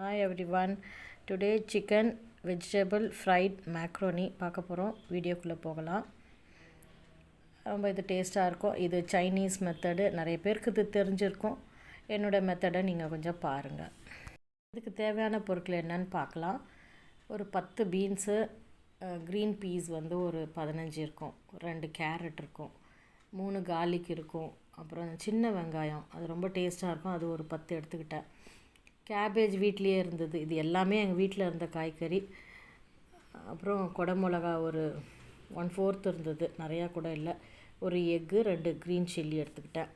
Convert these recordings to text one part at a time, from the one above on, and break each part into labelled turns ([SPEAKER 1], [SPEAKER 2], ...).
[SPEAKER 1] Hi everyone. Today chicken vegetable fried macaroni பார்க்க போகிறோம். வீடியோக்குள்ளே போகலாம். ரொம்ப இது டேஸ்ட்டாக இருக்கும். இது சைனீஸ் மெத்தடு, நிறைய பேருக்கு இது தெரிஞ்சிருக்கும். என்னோடய மெத்தடை நீங்கள் கொஞ்சம் பாருங்கள். இதுக்கு தேவையான பொருட்கள் என்னன்னு பார்க்கலாம். ஒரு 10 பீன்ஸு, க்ரீன் பீஸ் வந்து ஒரு 15 இருக்கும், 2 கேரட் இருக்கும், 3 கார்லிக் இருக்கும், அப்புறம் சின்ன வெங்காயம், அது ரொம்ப டேஸ்ட்டாக இருக்கும், அது ஒரு 10 எடுத்துக்கிட்டேன். கேபேஜ் வீட்லேயே இருந்தது, இது எல்லாமே எங்கள் வீட்டில் இருந்த காய்கறி. அப்புறம் குடமிளகா ஒரு 1/4 இருந்தது, நிறையா கூட இல்லை. ஒரு எக்கு, 2 க்ரீன் சில்லி எடுத்துக்கிட்டேன்.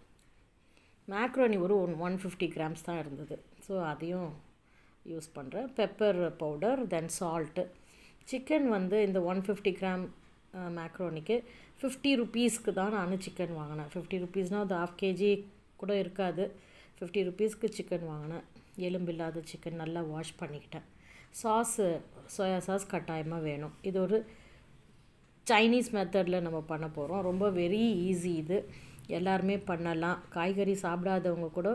[SPEAKER 1] மேக்ரோனி ஒரு 150 கிராம்ஸ் தான் இருந்தது, ஸோ அதையும் யூஸ் பண்ணுறேன். பெப்பர் பவுடர், தென் சால்ட்டு. சிக்கன் வந்து இந்த 150 கிராம் மேக்ரோனிக்கு 50 ருபீஸ்க்கு தான் நான் சிக்கன் வாங்கினேன். 50 ருபீஸ்னால் அது 1/2 kg கூட இருக்காது. 50 ருபீஸ்க்கு சிக்கன் வாங்கினேன். எலும்பில்லாத சிக்கன் நல்லா வாஷ் பண்ணிக்கிட்டேன். சாஸு, சோயா சாஸ் கட்டாயமாக வேணும். இது ஒரு சைனீஸ் மெத்தடில் நம்ம பண்ண போகிறோம். ரொம்ப வெரி ஈஸி, இது எல்லாருமே பண்ணலாம். காய்கறி சாப்பிடாதவங்க கூட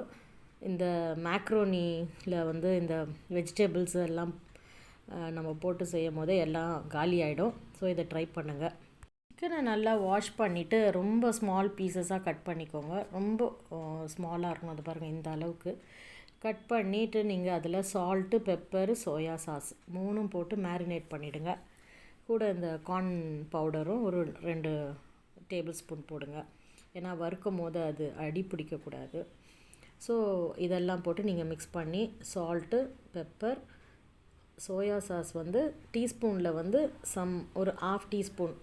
[SPEAKER 1] இந்த மேக்ரோனியில் வந்து இந்த வெஜிடபிள்ஸ் எல்லாம் நம்ம போட்டு செய்யும் போதே எல்லாம் காலி ஆகிடும். ஸோ இதை ட்ரை பண்ணுங்கள். சிக்கனை நல்லா வாஷ் பண்ணிவிட்டு ரொம்ப ஸ்மால் பீசஸாக கட் பண்ணிக்கோங்க. ரொம்ப ஸ்மாலாக இருக்கும், அது பாருங்கள், இந்த அளவுக்கு கட் பண்ணிவிட்டு நீங்கள் அதில் சால்ட்டு, பெப்பரு, சோயா சாஸ் 3 போட்டு மேரினேட் பண்ணிவிடுங்க. கூட இந்த கார்ன் பவுடரும் ஒரு 2 டேபிள் ஸ்பூன் போடுங்க. ஏன்னா வறுக்கும் போது அது அடி பிடிக்கக்கூடாது. ஸோ இதெல்லாம் போட்டு நீங்கள் மிக்ஸ் பண்ணி சால்ட்டு, பெப்பர், சோயா சாஸ் வந்து டீஸ்பூனில் வந்து ஒரு 1/2 டீஸ்பூன்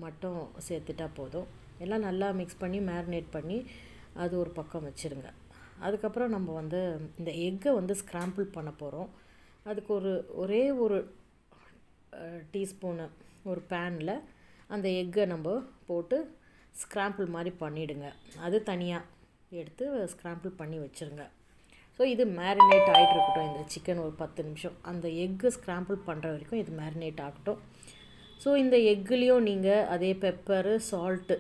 [SPEAKER 1] மட்டும் சேர்த்துட்டா போதும். எல்லாம் நல்லா மிக்ஸ் பண்ணி மேரினேட் பண்ணி அது ஒரு பக்கம் வச்சுருங்க. அதுக்கப்புறம் நம்ம வந்து இந்த எக்கை வந்து ஸ்க்ராம்பிள் பண்ண போகிறோம். அதுக்கு ஒரே ஒரு டீஸ்பூனு ஒரு பேனில் அந்த எக்கை நம்ம போட்டு ஸ்க்ராம்பிள் மாதிரி பண்ணிவிடுங்க. அது தனியாக எடுத்து ஸ்க்ராம்பிள் பண்ணி வச்சுருங்க. ஸோ இது மேரினேட் ஆகிட்டு இருக்கட்டும். இந்த சிக்கன் ஒரு 10 நிமிஷம் அந்த எக்கு ஸ்க்ராம்பிள் பண்ணுற வரைக்கும் இது மேரினேட் ஆகட்டும். ஸோ இந்த எக்குலேயும் நீங்கள் அதே பெப்பரு, சால்ட்டு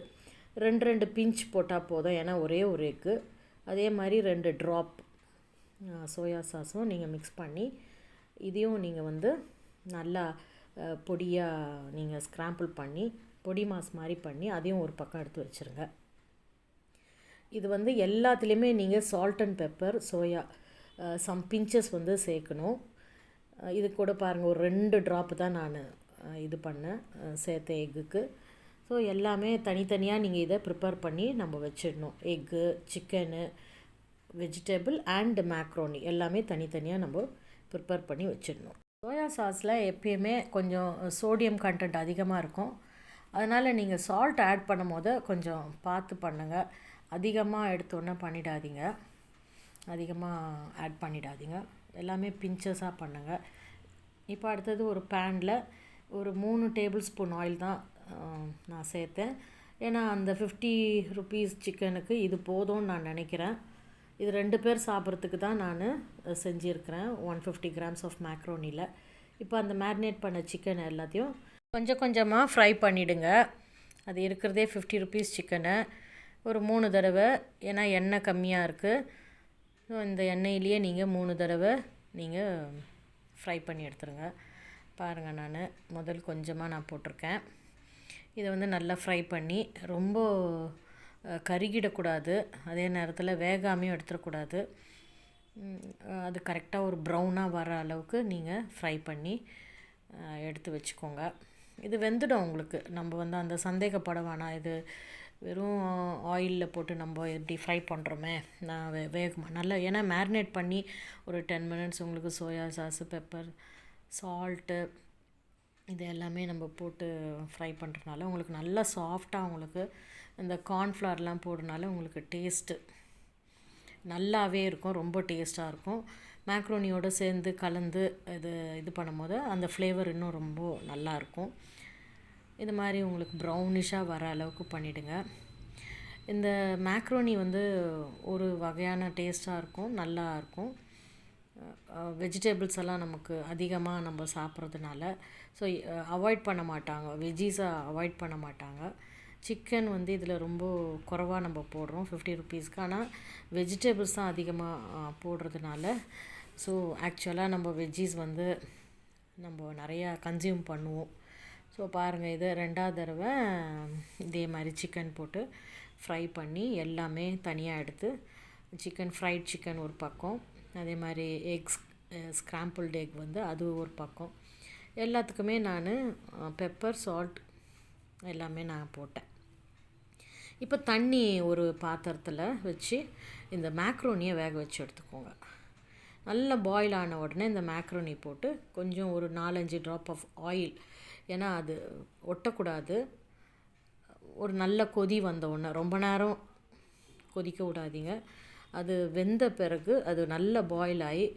[SPEAKER 1] 2 பிஞ்ச் போட்டால் போதும். ஏன்னா ஒரே ஒரு எக்கு. அதே மாதிரி 2 ட்ராப் சோயா சாஸும் நீங்கள் மிக்ஸ் பண்ணி இதையும் நீங்கள் வந்து நல்லா பொடியாக நீங்கள் ஸ்க்ராம்பிள் பண்ணி பொடி மாஸ் மாதிரி பண்ணி அதையும் ஒரு பக்கம் எடுத்து வச்சுருங்க. இது வந்து எல்லாத்துலேயுமே நீங்கள் salt and pepper, soya some pinches வந்து சேர்க்கணும். இது கூட பாருங்கள், ஒரு 2 ட்ராப்பு தான் நான் இது பண்ணேன் சேர்த்த எக்குக்கு. ஸோ எல்லாமே தனித்தனியாக நீங்கள் இதை ப்ரிப்பேர் பண்ணி நம்ம வச்சிடணும். Egg, chicken, vegetable and macaroni எல்லாமே தனித்தனியாக நம்ம ப்ரிப்பேர் பண்ணி வச்சிடணும். சோயா சாஸில் எப்பயுமே கொஞ்சம் சோடியம் கண்டென்ட் அதிகமாக இருக்கும். அதனால் நீங்கள் சால்ட் ஆட் பண்ணும் போது கொஞ்சம் பார்த்து பண்ணுங்கள். அதிகமாக எடுத்தோன்னே பண்ணிடாதீங்க, அதிகமாக ஆட் பண்ணிடாதீங்க. எல்லாமே பிஞ்சஸாக பண்ணுங்கள். இப்போ அடுத்தது ஒரு பேனில் ஒரு 3 டேபிள் ஸ்பூன் ஆயில் தான் நான் சேர்த்தேன். ஏன்னா அந்த 50 ருபீஸ் சிக்கனுக்கு இது போதும்னு நான் நினைக்கிறேன். இது 2 பேர் சாப்பிட்றதுக்கு தான் நான் செஞ்சுருக்கிறேன் 150 கிராம்ஸ் ஆஃப் மேக்ரோனியில். இப்போ அந்த மேரினேட் பண்ண சிக்கன் எல்லாத்தையும் கொஞ்சம் கொஞ்சமாக ஃப்ரை பண்ணிவிடுங்க. அது இருக்கிறதே 50 ருபீஸ் சிக்கனை ஒரு 3 தடவை, ஏன்னா எண்ணெய் கம்மியாக இருக்குது. ஸோ இந்த எண்ணெயிலேயே நீங்கள் 3 தடவை நீங்கள் ஃப்ரை பண்ணி எடுத்துருங்க. பாருங்கள், நான் கொஞ்சமாக நான் போட்டிருக்கேன். இதை வந்து நல்லா ஃப்ரை பண்ணி ரொம்ப கருகிடக்கூடாது, அதே நேரத்தில் வேகாமையும் எடுத்துடக்கூடாது. அது கரெக்டாக ஒரு ப்ரௌனாக வர அளவுக்கு நீங்கள் ஃப்ரை பண்ணி எடுத்து வச்சுக்கோங்க. இது வெந்துடும் உங்களுக்கு. நம்ம வந்து அந்த சந்தேகப்பட வேணாம், இது வெறும் ஆயிலில் போட்டு நம்ம எப்படி ஃப்ரை பண்ணுறோமே, நான் வேகமாக நல்லா, ஏன்னா மேரினேட் பண்ணி ஒரு 10 மினிட்ஸ் உங்களுக்கு சோயா சாஸு, பெப்பர், சால்ட்டு இது எல்லாமே நம்ம போட்டு ஃப்ரை பண்ணுறதுனால உங்களுக்கு நல்லா சாஃப்டாக, உங்களுக்கு இந்த கார்ன்ஃப்ளவர்லாம் போடுறதுனால உங்களுக்கு டேஸ்ட்டு நல்லாவே இருக்கும், ரொம்ப டேஸ்ட்டாக இருக்கும். மேக்ரோனியோடு சேர்ந்து கலந்து இது பண்ணும்போது அந்த ஃப்ளேவர் இன்னும் ரொம்ப நல்லாயிருக்கும். இது மாதிரி உங்களுக்கு ப்ரௌனிஷாக வர அளவுக்கு பண்ணிவிடுங்க. இந்த மேக்ரோனி வந்து ஒரு வகையான டேஸ்ட்டாக இருக்கும், நல்லா இருக்கும். வெஜிடபிள்ஸ் எல்லாம் நமக்கு அதிகமாக நம்ம சாப்பிட்றதுனால ஸோ அவாய்ட் பண்ண மாட்டாங்க, வெஜ்ஜீஸை அவாய்ட் பண்ண மாட்டாங்க. சிக்கன் வந்து இதில் ரொம்ப குறைவாக நம்ம போடுறோம் 50 ருபீஸ்க்கு. ஆனால் வெஜிடபிள்ஸ் தான் அதிகமாக போடுறதுனால ஸோ ஆக்சுவலாக நம்ம வெஜ்ஜீஸ் வந்து நம்ம நிறையா கன்சியூம் பண்ணுவோம். ஸோ பாருங்கள், இது 2வது தடவை இதே மாதிரி சிக்கன் போட்டு ஃப்ரை பண்ணி எல்லாமே தனியாக எடுத்து ஃப்ரைட் சிக்கன் ஒரு பக்கம், அதே மாதிரி ஸ்க்ராம்பிள்டு எக் வந்து அது ஒரு பக்கம், எல்லாத்துக்குமே நான் பெப்பர் சால்ட் எல்லாமே நான் போட்டேன். இப்போ தண்ணி ஒரு பாத்திரத்தில் வச்சு இந்த மேக்ரோனியை வேக வச்சு எடுத்துக்கோங்க. நல்லா பாயில் ஆன உடனே இந்த மேக்ரோனி போட்டு கொஞ்சம் ஒரு 4-5 ட்ராப் ஆஃப் ஆயில், ஏன்னா அது ஒட்டக்கூடாது. ஒரு நல்ல கொதி வந்த உடனே, ரொம்ப நேரம் கொதிக்க விடாதீங்க. அது வெந்த பிறகு அது நல்லா பாயில் ஆகி,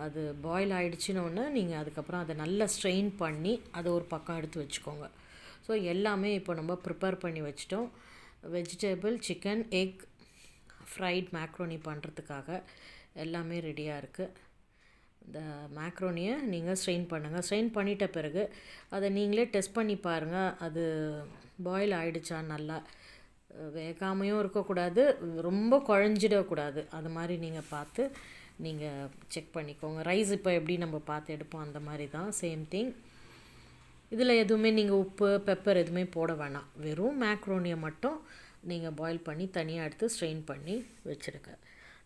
[SPEAKER 1] அது பாயில் ஆகிடுச்சின்னொன்னே நீங்கள் அதுக்கப்புறம் அதை நல்லா ஸ்ட்ரெயின் பண்ணி அதை ஒரு பக்கம் எடுத்து வச்சுக்கோங்க. ஸோ எல்லாமே இப்போ நம்ம ப்ரிப்பேர் பண்ணி வச்சிட்டோம். Vegetable, chicken, egg, fried macaroni பண்ணுறதுக்காக எல்லாமே ரெடியாக இருக்குது. இந்த மேக்ரோனியை நீங்கள் ஸ்ட்ரெயின் பண்ணுங்கள். ஸ்ட்ரெயின் பண்ணிட்ட பிறகு அதை நீங்களே டெஸ்ட் பண்ணி பாருங்கள், அது பாயில் ஆகிடுச்சா. நல்லா வேகாமையும் இருக்கக்கூடாது, ரொம்ப குழஞ்சிடக்கூடாது. அது மாதிரி நீங்கள் பார்த்து நீங்கள் செக் பண்ணிக்கோங்க. ரைஸ் இப்போ எப்படி நம்ம பார்த்து எடுப்போம் அந்த மாதிரி தான், சேம் திங். இதில் எதுவுமே நீங்கள் உப்பு பெப்பர் எதுவுமே போட வேணாம். வெறும் மேக்ரோனியை மட்டும் நீங்கள் பாயில் பண்ணி தனியாக எடுத்து ஸ்ட்ரெயின் பண்ணி வச்சுருங்க.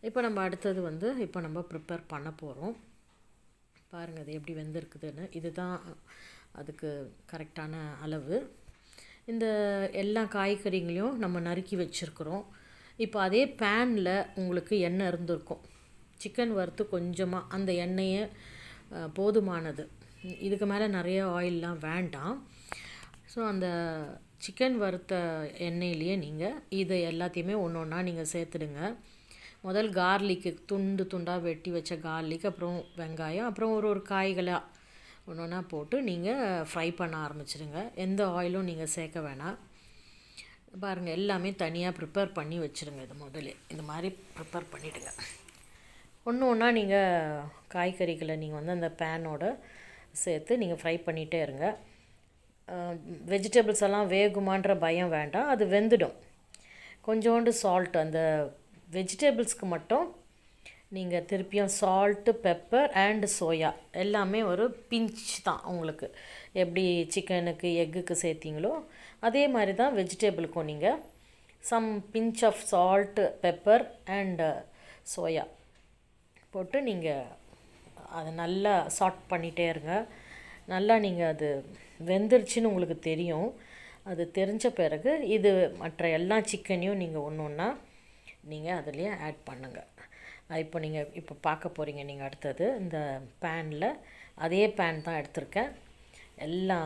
[SPEAKER 1] இப்போ நம்ம அடுத்தது வந்து இப்போ நம்ம ப்ரிப்பேர் பண்ண போகிறோம். பாருங்கள் அது எப்படி வெந்திருக்குதுன்னு. இதுதான் அதுக்கு கரெக்டான அளவு. இந்த எல்லா காய்கறிகளையும் நம்ம நறுக்கி வச்சுருக்குறோம். இப்போ அதே பேனில் உங்களுக்கு எண்ணெய் இருந்திருக்கும். சிக்கன் வறுத்து கொஞ்சமாக அந்த எண்ணெயை போதுமானது, இதுக்கு மேலே நிறைய ஆயிலெலாம் வேண்டாம். ஸோ அந்த சிக்கன் வறுத்த எண்ணெயிலேயே நீங்கள் இதை எல்லாத்தையுமே ஒன்று ஒன்றா நீங்கள் சேர்த்துடுங்க. முதல் கார்லிக்கு துண்டாக வெட்டி வச்ச கார்லிக், அப்புறம் வெங்காயம், அப்புறம் ஒரு காய்களாக ஒன்று ஒன்றா போட்டு நீங்கள் ஃப்ரை பண்ண ஆரம்பிச்சிடுங்க. எந்த ஆயிலும் நீங்கள் சேர்க்க வேணாம். பாருங்கள், எல்லாமே தனியாக ப்ரிப்பேர் பண்ணி வச்சுருங்க. இது முதல்ல இந்த மாதிரி ப்ரிப்பேர் பண்ணிவிடுங்க. ஒன்று ஒன்றா நீங்கள் காய்கறிகளை நீங்கள் வந்து அந்த பேனோட சேர்த்து நீங்கள் ஃப்ரை பண்ணிகிட்டே இருங்க. வெஜிடபிள்ஸ் எல்லாம் வேகுமான்ற பயம் வேண்டாம், அது வெந்துடும். கொஞ்சோண்டு சால்ட் அந்த வெஜிடபிள்ஸ்க்கு மட்டும் நீங்கள் திருப்பியும் சால்ட்டு, பெப்பர் அண்டு சோயா எல்லாமே ஒரு பிஞ்ச் தான் உங்களுக்கு. எப்படி சிக்கனுக்கு எக்குக்கு சேர்த்திங்களோ அதே மாதிரி தான் வெஜிடபிளுக்கும் நீங்கள் some pinch of salt, pepper and soya போட்டு நீங்கள் அதை நல்லா சாட் பண்ணிகிட்டே இருங்க. நல்லா நீங்கள் அது வெந்துருச்சுன்னு உங்களுக்கு தெரியும். அது தெரிஞ்ச பிறகு இது மற்ற எல்லா சிக்கனையும் நீங்கள் ஒன்று ஒன்றா நீங்கள் அதுலேயே ஆட் பண்ணுங்கள். இப்போ நீங்கள் இப்போ பார்க்க போகிறீங்க. நீங்கள் அடுத்தது இந்த பேனில், அதே பேன் தான் எடுத்திருக்கேன், எல்லா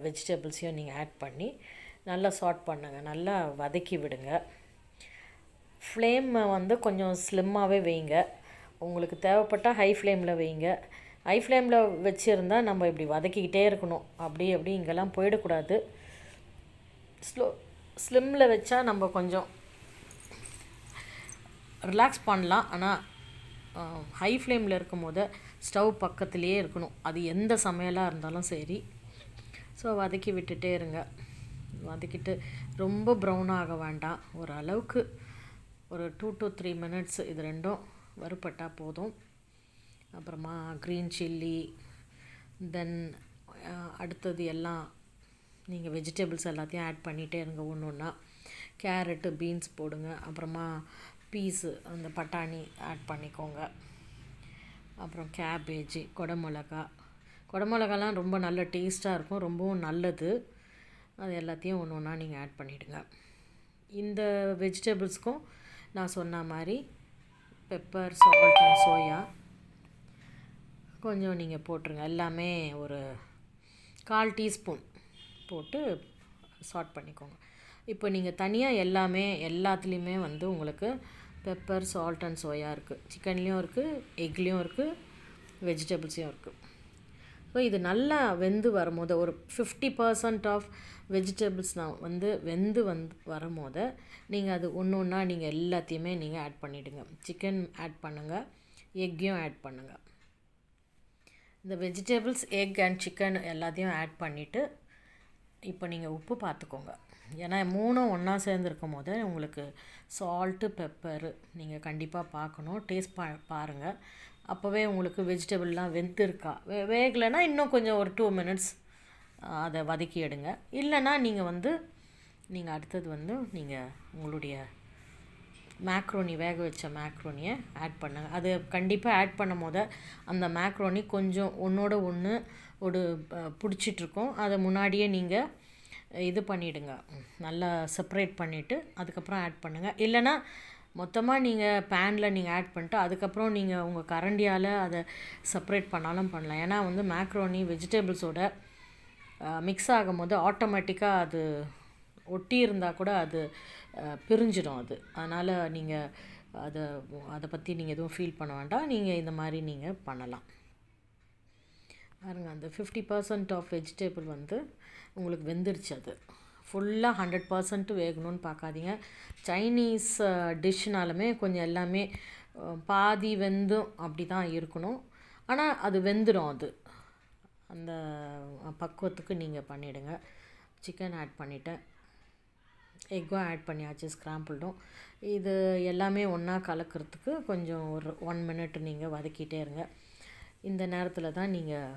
[SPEAKER 1] வெஜிடபிள்ஸையும் நீங்கள் ஆட் பண்ணி நல்லா சாட் பண்ணுங்கள், நல்லா வதக்கி விடுங்க. ஃப்ளேமை வந்து கொஞ்சம் ஸ்லிம்மாகவே வைங்க. உங்களுக்கு தேவைப்பட்டால் ஹை ஃப்ளேமில் வைங்க. ஹை ஃப்ளேமில் வச்சுருந்தால் நம்ம இப்படி வதக்கிக்கிட்டே இருக்கணும். அப்படி இங்கெல்லாம் போயிடக்கூடாது. ஸ்லிம்மில் வச்சா நம்ம கொஞ்சம் ரிலாக்ஸ் பண்ணலாம். ஆனால் ஹை ஃப்ளேமில் இருக்கும் போது ஸ்டவ் பக்கத்துலேயே இருக்கணும், அது எந்த சமையலாக இருந்தாலும் சரி. ஸோ வதக்கி விட்டுட்டே இருங்க. வதக்கிட்டு ரொம்ப ப்ரௌன் ஆக வேண்டாம், ஒரு அளவுக்கு ஒரு 2 to 3 minutes இது ரெண்டும் வறுப்பட்டால் போதும். அப்புறமா க்ரீன் சில்லி, தென் அடுத்தது எல்லாம் நீங்கள் வெஜிடபிள்ஸ் எல்லாத்தையும் ஆட் பண்ணிகிட்டே இருங்க. ஒன்று ஒன்றா கேரட்டு, பீன்ஸ் போடுங்க. அப்புறமா பீஸு, அந்த பட்டாணி ஆட் பண்ணிக்கோங்க. அப்புறம் கேபேஜி, குடமிளகாலாம் ரொம்ப நல்ல டேஸ்ட்டாக இருக்கும், ரொம்பவும் நல்லது. அது எல்லாத்தையும் ஒன்று ஒன்றா நீங்கள் ஆட் பண்ணிவிடுங்க. இந்த வெஜிடபிள்ஸ்க்கும் நான் சொன்ன மாதிரி பெப்பர், சால்ட் அண்ட் சோயா கொஞ்சம் நீங்கள் போட்டுருங்க. எல்லாமே ஒரு 1/4 டீஸ்பூன் போட்டு சாட் பண்ணிக்கோங்க. இப்போ நீங்கள் தனியாக எல்லாத்துலேயுமே வந்து உங்களுக்கு பெப்பர், சால்ட் அண்ட் சோயா இருக்குது. சிக்கன்லேயும் இருக்குது, எக்லேயும் இருக்குது, வெஜிடபிள்ஸையும் இருக்குது. ஸோ இது நல்லா வெந்து வரும்போது, ஒரு 50% ஆஃப் வெஜிடபிள்ஸ் நான் வெந்து வரும்போது நீங்கள் அது ஒன்று ஒன்றா நீங்கள் எல்லாத்தையுமே நீங்கள் ஆட் பண்ணிவிடுங்க. சிக்கன் ஆட் பண்ணுங்கள், எக்கையும் ஆட் பண்ணுங்கள். இந்த வெஜிடபிள்ஸ், எக் அண்ட் சிக்கன் எல்லாத்தையும் ஆட் பண்ணிவிட்டு இப்போ நீங்கள் உப்பு பார்த்துக்கோங்க. ஏன்னா 3ம் ஒன்றா சேர்ந்துருக்கும் போது உங்களுக்கு சால்ட்டு, பெப்பரு நீங்கள் கண்டிப்பாக பார்க்கணும். டேஸ்ட் பாருங்கள். அப்போவே உங்களுக்கு வெஜிடபிள்லாம் வெந்திருக்கா, வேகலைன்னா இன்னும் கொஞ்சம் ஒரு 2 மினிட்ஸ் அதை வதக்கி எடுங்க. இல்லைன்னா நீங்கள் அடுத்தது நீங்கள் உங்களுடைய மேக்ரோனி வேக வச்ச மேக்ரோனியை ஆட் பண்ணுங்கள். அது கண்டிப்பாக ஆட் பண்ணும் போது அந்த மேக்ரோனி கொஞ்சம் ஒன்றோட ஒன்று பிடிச்சிட்ருக்கோம். அதை முன்னாடியே நீங்கள் இது பண்ணிவிடுங்க, நல்லா செப்பரேட் பண்ணிவிட்டு அதுக்கப்புறம் ஆட் பண்ணுங்கள். இல்லைன்னா மொத்தமாக நீங்கள் பேனில் நீங்கள் ஆட் பண்ணிட்டு அதுக்கப்புறம் நீங்கள் உங்கள் கரண்டியால் அதை செப்பரேட் பண்ணாலும் பண்ணலாம். ஏன்னா மேக்ரோனி வெஜிடபிள்ஸோட மிக்ஸ் ஆகும் போது ஆட்டோமேட்டிக்காக அது ஒட்டி இருந்தால் கூட அது பிரிஞ்சிடும் அது. அதனால் நீங்கள் அதை பற்றி நீங்கள் எதுவும் ஃபீல் பண்ண வேண்டாம். நீங்கள் இந்த மாதிரி நீங்கள் பண்ணலாம். பாருங்கள், அந்த 50% ஆஃப் வெஜிடபிள் உங்களுக்கு வெந்துருச்சு. அது ஃபுல்லாக 100% வேகணும்னு பார்க்காதீங்க. சைனீஸ் டிஷ்னாலுமே கொஞ்சம் எல்லாமே பாதி வெந்தும் அப்படி தான் இருக்கணும். ஆனால் அது வெந்துடும். அது அந்த பக்குவத்துக்கு நீங்கள் பண்ணிவிடுங்க. சிக்கன் ஆட் பண்ணிவிட்டேன், எக்கும் ஆட் பண்ணியாச்சு, ஸ்க்ராம்பிள்டும். இது எல்லாமே ஒன்றா கலக்கிறதுக்கு கொஞ்சம் ஒரு 1 மினிட் நீங்கள் வதக்கிட்டே இருங்க. இந்த நேரத்தில் தான் நீங்கள்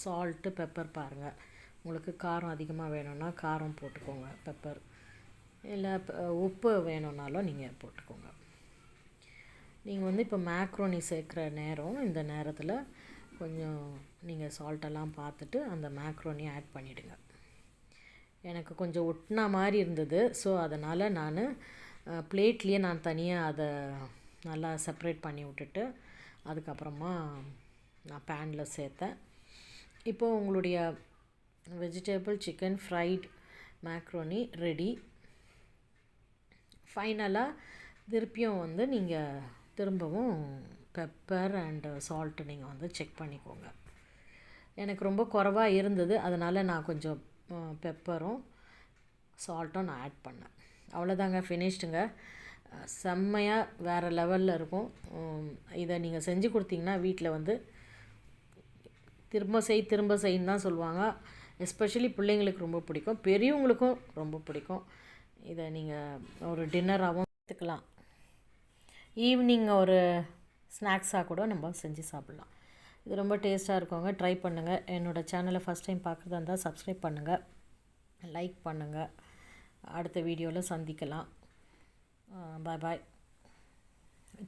[SPEAKER 1] சால்ட்டு பெப்பர் பாருங்கள். உங்களுக்கு காரம் அதிகமாக வேணும்னா காரம் போட்டுக்கோங்க, பெப்பர். இல்லை உப்பு வேணும்னாலும் நீங்கள் போட்டுக்கோங்க. நீங்கள் இப்போ மேக்ரோனி சேர்க்குற நேரம், இந்த நேரத்தில் கொஞ்சம் நீங்கள் சால்ட்டெல்லாம் பார்த்துட்டு அந்த மேக்ரோனி ஆட் பண்ணிவிடுங்க. எனக்கு கொஞ்சம் ஒட்டினா மாதிரி இருந்தது. ஸோ அதனால் நான் பிளேட்லேயே நான் தனியாக அதை நல்லா செப்பரேட் பண்ணி விட்டுட்டு அதுக்கப்புறமா நான் பேனில் சேர்த்தேன். இப்போது உங்களுடைய vegetable chicken fried macaroni ready. ஃபைனலாக திருப்பியும் நீங்கள் திரும்பவும் பெப்பர் அண்டு சால்ட்டு நீங்கள் செக் பண்ணிக்கோங்க. எனக்கு ரொம்ப குறைவாக இருந்தது, அதனால் நான் கொஞ்சம் பெப்பரும் சால்ட்டும் நான் ஆட் பண்ணேன். அவ்வளோதாங்க, ஃபினிஷ்டுங்க. செம்மையாக வேறு லெவலில் இருக்கும். இதை நீங்கள் செஞ்சு கொடுத்தீங்கன்னா வீட்டில் திரும்ப செய்யுன்னு தான் சொல்லுவாங்க. எஸ்பெஷலி பிள்ளைங்களுக்கு ரொம்ப பிடிக்கும், பெரியவங்களுக்கும் ரொம்ப பிடிக்கும். இதை நீங்கள் ஒரு டின்னராகவும் எடுத்துக்கலாம், ஈவினிங் ஒரு ஸ்நாக்ஸாக கூட நம்ம செஞ்சு சாப்பிட்லாம். இது ரொம்ப டேஸ்ட்டாக இருக்குங்க, ட்ரை பண்ணுங்கள். என்னோடய சேனலை ஃபஸ்ட் டைம் பார்க்குறதா இருந்தால் சப்ஸ்கிரைப் பண்ணுங்கள், லைக் பண்ணுங்கள். அடுத்த வீடியோவில் சந்திக்கலாம். பாய் பாய்,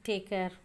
[SPEAKER 1] டேக் கேர்.